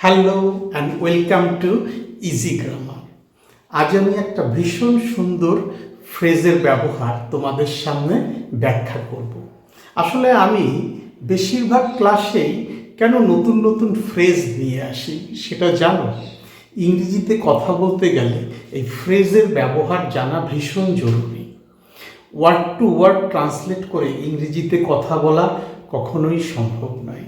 Hello and welcome to easy grammar. আজ আমি একটা ভীষণ সুন্দর ফ্রেজের ব্যবহার তোমাদের সামনে ব্যাখ্যা করব। আসলে আমি বেশিরভাগ ক্লাসেই কেন নতুন নতুন ফ্রেজ নিয়ে আসি সেটা জানো? ইংরেজিতে কথা বলতে গেলে এই ফ্রেজের ব্যবহার জানা ভীষণ জরুরি। ওয়ার্ড টু ওয়ার্ড ট্রান্সলেট করে ইংরেজিতে কথা বলা কখনোই সম্ভব নয়।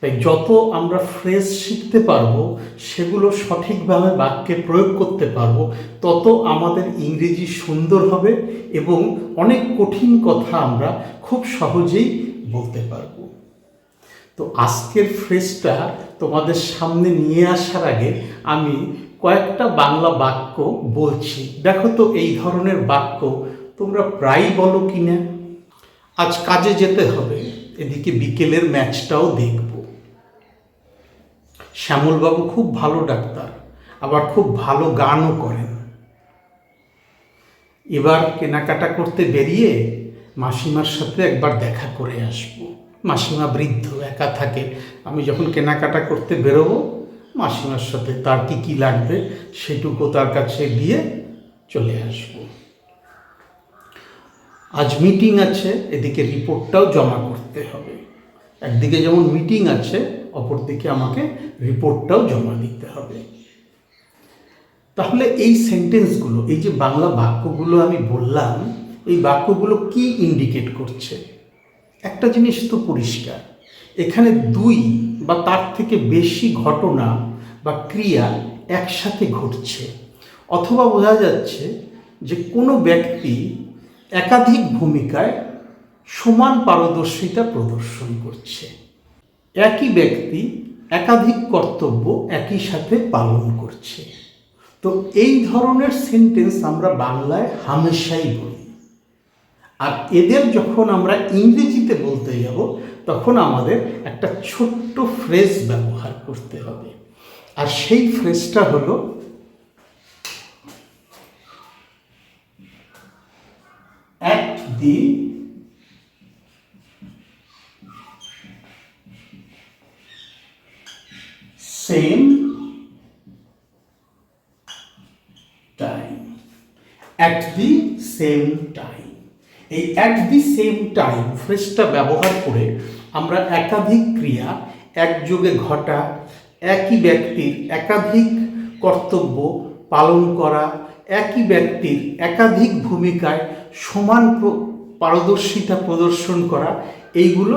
তাই যত আমরা ফ্রেজ শিখতে পারবো, সেগুলো সঠিকভাবে বাক্যে প্রয়োগ করতে পারবো, তত আমাদের ইংরেজি সুন্দর হবে এবং অনেক কঠিন কথা আমরা খুব সহজেই বলতে পারবো। তো আজকের ফ্রেজটা তোমাদের সামনে নিয়ে আসার আগে আমি কয়েকটা বাংলা বাক্য বলছি। দেখো তো এই ধরনের বাক্য তোমরা প্রায়ই বলো কিনা। আজ কাজে যেতে হবে, এদিকে বিকেলের ম্যাচটাও দেখব। শ্যামলবাবু খুব ভালো ডাক্তার, আবার খুব ভালো গানও করেন। এবার কেনাকাটা করতে বেরিয়ে মাসিমার সাথে একবার দেখা করে আসব। মাসিমা বৃদ্ধ, একা থাকে। আমি যখন কেনাকাটা করতে বেরোবো, মাসিমার সাথে তার কি কি লাগবে সেটুকু তার কাছে দিয়ে চলে আসব। আজ মিটিং আছে, এদিকে রিপোর্টটাও জমা করতে হবে। একদিকে যেমন মিটিং আছে, অপরদিকে আমাকে রিপোর্টটাও জমা দিতে হবে। তাহলে এই সেন্টেন্সগুলো, এই যে বাংলা বাক্যগুলো আমি বললাম, এই বাক্যগুলো কি ইন্ডিকেট করছে? একটা জিনিস তো পরিষ্কার, এখানে দুই বা তার থেকে বেশি ঘটনা বা ক্রিয়া একসাথে ঘটছে, অথবা বোঝা যাচ্ছে যে কোনো ব্যক্তি একাধিক ভূমিকায় সমান পারদর্শিতা প্রদর্শন করছে। একই ব্যক্তি একাধিক কর্তব্য একই সাথে পালন করছে। তো এই ধরনের সেন্টেন্স আমরা বাংলায় হামেশাই বলি, আর এদের যখন আমরা ইংরেজিতে বলতে যাব তখন আমাদের একটা ছোট্ট ফ্রেজ ব্যবহার করতে হবে। আর সেই ফ্রেজটা হলো at the same time. At the same time. এই at the same time ফ্রেজটা ব্যবহার করে আমরা একাধিক ক্রিয়া একযোগে ঘটা, একই ব্যক্তির একাধিক কর্তব্য পালন করা, একই ব্যক্তির একাধিক ভূমিকায় সমান পারদর্শিতা প্রদর্শন করা, এইগুলো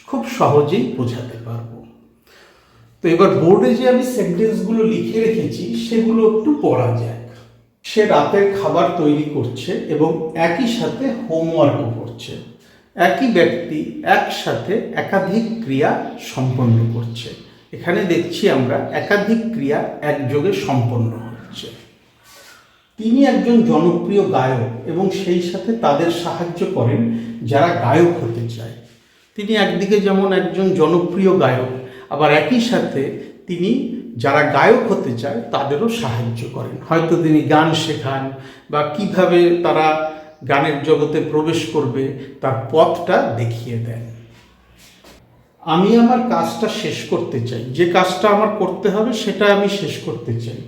খুব সহজেই বোঝাতে পারবো। তো এবার বোর্ডে যে আমি সেন্টেন্সগুলো লিখে রেখেছি সেগুলো একটু পড়া যাক। সে রাতের খাবার তৈরি করছে এবং একই সাথে হোমওয়ার্কও করছে। একই ব্যক্তি একসাথে একাধিক ক্রিয়া সম্পন্ন করছে। এখানে দেখছি আমরা একাধিক ক্রিয়া একযোগে সম্পন্ন হচ্ছে। তিনি একজন জনপ্রিয় গায়ক এবং সেই সাথে তাদের সাহায্য করেন যারা গায়ক হতে চায়। তিনি একদিকে যেমন একজন জনপ্রিয় গায়ক, আবার একই সাথে তিনি যারা গায়ক হতে চায় তাদেরও সাহায্য করেন। হয়তো তিনি গান শেখান বা কিভাবে তারা গানের জগতে প্রবেশ করবে তার পথটা দেখিয়ে দেন। আমি আমার কাজটা শেষ করতে চাই, যে কাজটা আমার করতে হবে সেটা আমি শেষ করতে চাই,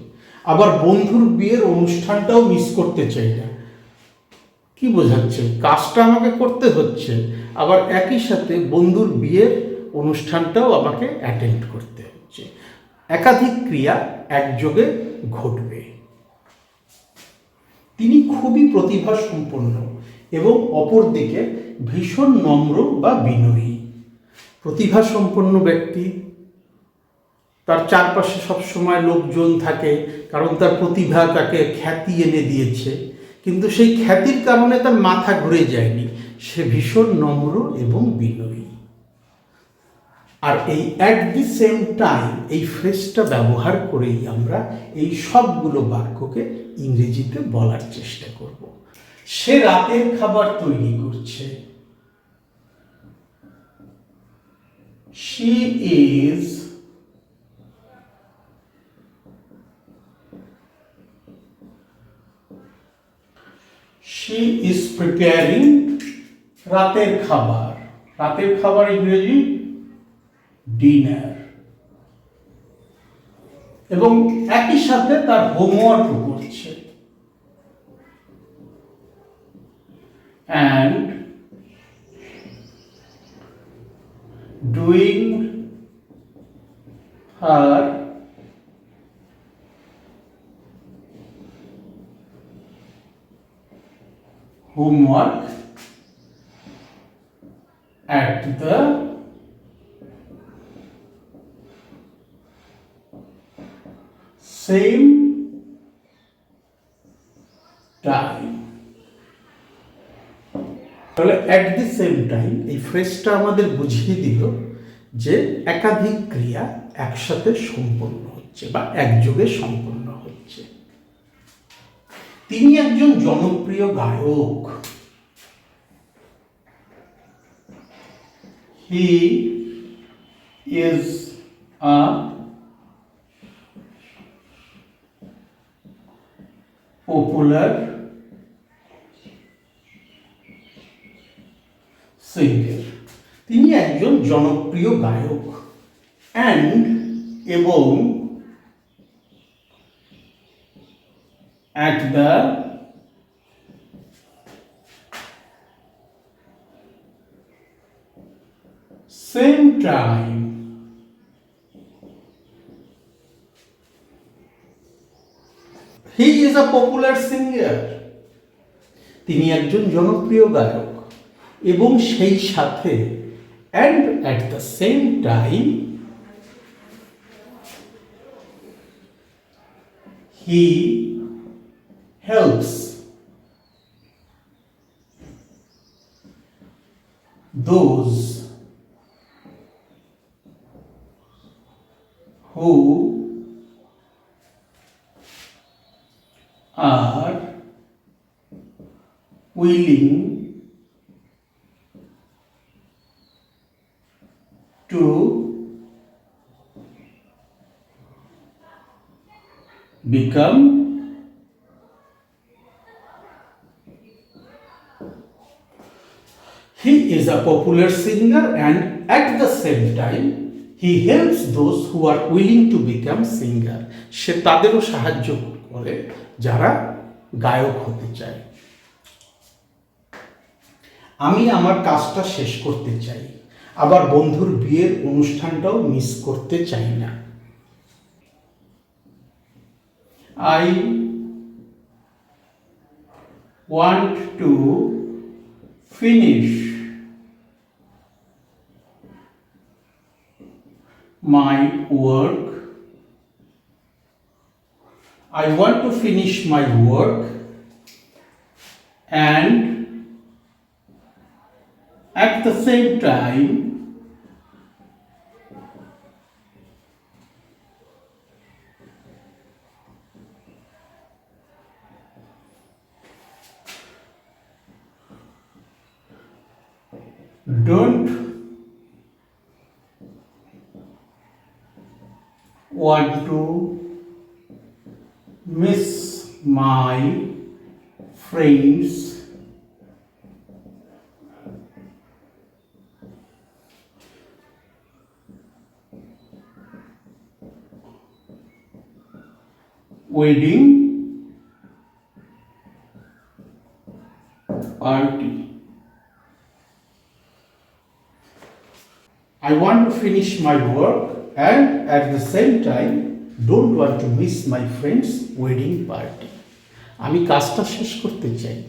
আবার বন্ধুর বিয়ের অনুষ্ঠানটাও মিস করতে চাই না। কি বোঝাচ্ছে? কাজটা আমাকে করতে হচ্ছে, আবার একই সাথে বন্ধুর বিয়ের অনুষ্ঠানটাও আমাকে অ্যাটেন্ড করতে হচ্ছে। একাধিক ক্রিয়া একযোগে ঘটবে। তিনি খুবই প্রতিভা সম্পন্ন এবং অপরদিকে ভীষণ নম্র বা বিনয়ী। প্রতিভা সম্পন্ন ব্যক্তি, তার চারপাশে সবসময় লোকজন থাকে, কারণ তার প্রতিভা তাকে খ্যাতি এনে দিয়েছে, কিন্তু সেই খ্যাতির কারণে তার মাথা ঘুরে যায়নি। সে ভীষণ নম্র এবং বিনয়ী। আর এই অ্যাট দি সেম টাইম এই ফ্রেজটা ব্যবহার করেই আমরা এই সবগুলো বাক্যকে ইংরেজিতে বলার চেষ্টা করব। সে রাতের খাবার তৈরি করছে। She is preparing রাতের খাবার। রাতের খাবার ইংরেজি ডিনার। এবং একই সাথে তার হোমওয়ার্কও করছে। and doing her homework at the same time. তাহলে অ্যাট দি সেম টাইম এই ফ্রেজটা আমাদের বুঝিয়ে দিল যে একাধিক ক্রিয়া একসাথে সম্পন্ন হচ্ছে বা একযোগে সম্পন্ন হচ্ছে। তিনি একজন জনপ্রিয় গায়ক। He is a popular singer. তিনি একজন জনপ্রিয় গায়ক। অ্যান্ড এবং at the same time he is a popular singer. তিনি একজন জনপ্রিয় গায়ক এবং সেই সাথে and at the same time he helps those who are willing to become he is a popular singer and at the same time he helps those who are willing to become singer. সে তাদেরও সাহায্য করে যারা গায়ক হতে চায়। আমি আমার কাজটা শেষ করতে চাই, আবার বন্ধুর বিয়ের অনুষ্ঠানটাও মিস করতে চাই না। I want to finish my work. I want to finish my work and at the same time don't want to miss my friends wedding party. I want to finish my work and at the same time don't want to miss my friend's wedding party. আমি কাজটা শেষ করতে চাই,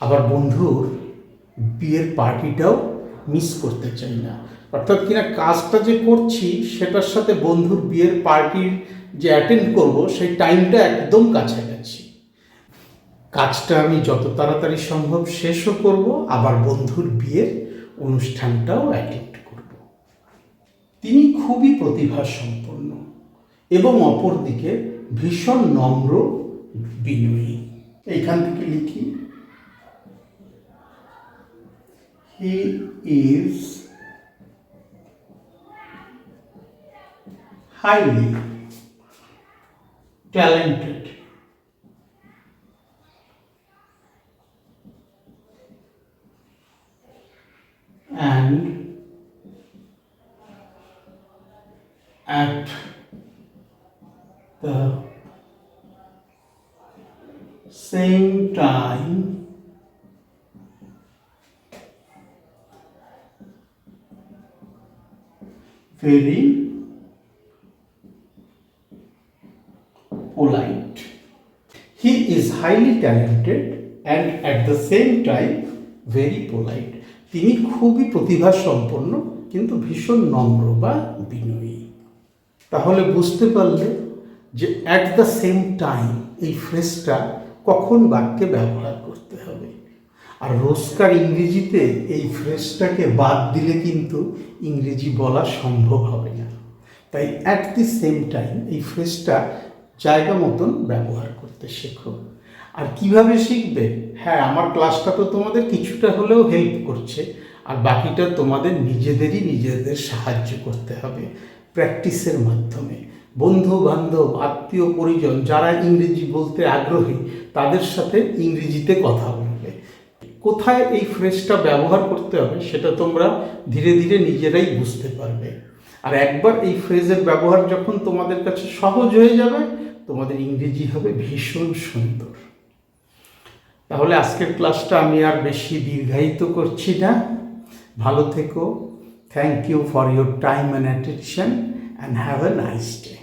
আবার বন্ধুর বিয়ের পার্টিটাও miss করতে চাই না। অর্থাৎ কিনা কাজটা যে করছি সেটার সাথে বন্ধুর বিয়ের পার্টির যে অ্যাটেন্ড করব সেই টাইমটা একদম কাছাকাছি। কাজটা আমি যত তাড়াতাড়ি সম্ভব শেষও করব, আবার বন্ধুর বিয়ের অনুষ্ঠানটাও অ্যাটেন্ড করব। তিনি খুবই প্রতিভাসম্পন্ন এবং অপরদিকে ভীষণ নম্র বিনয়ী। এইখান থেকে লিখি he is highly talented and at the same time very polite. He is highly talented and at the same time very polite. তিনি খুবই প্রতিভা সম্পন্ন কিন্তু ভীষণ নম্র বা বিনয়ী। তাহলে বুঝতে পারলে যে অ্যাট দ্য সেম টাইম এই ফ্রেজটা কখন বাক্যে ব্যবহার করতে হবে। আর রোজকার ইংরেজিতে এই ফ্রেজটাকে বাদ দিলে কিন্তু ইংরেজি বলা সম্ভব হবে না। তাই অ্যাট দি সেম টাইম এই ফ্রেজটা জায়গা মতন ব্যবহার করতে শেখো। আর কিভাবে শিখবে? হ্যাঁ, আমার ক্লাসটা তো তোমাদের কিছুটা হলেও হেল্প করছে, আর বাকিটা তোমাদের নিজেদের সাহায্য করতে হবে প্র্যাকটিসের মাধ্যমে। বন্ধু বান্ধব, আত্মীয় পরিজন যারা ইংরেজি বলতে আগ্রহী তাদের সাথে ইংরেজিতে কথা বলবে। কোথায় এই ফ্রেজটা ব্যবহার করতে হবে সেটা তোমরা ধীরে ধীরে নিজেরাই বুঝতে পারবে। আর একবার এই ফ্রেজের ব্যবহার যখন তোমাদের কাছে সহজ হয়ে যাবে, তোমাদের ইংরেজি হবে ভীষণ সুন্দর। তাহলে আজকের ক্লাসটা আমি আর বেশি দীর্ঘায়িত করছি না। ভালো থেকো। Thank you for your time and attention and have a nice day.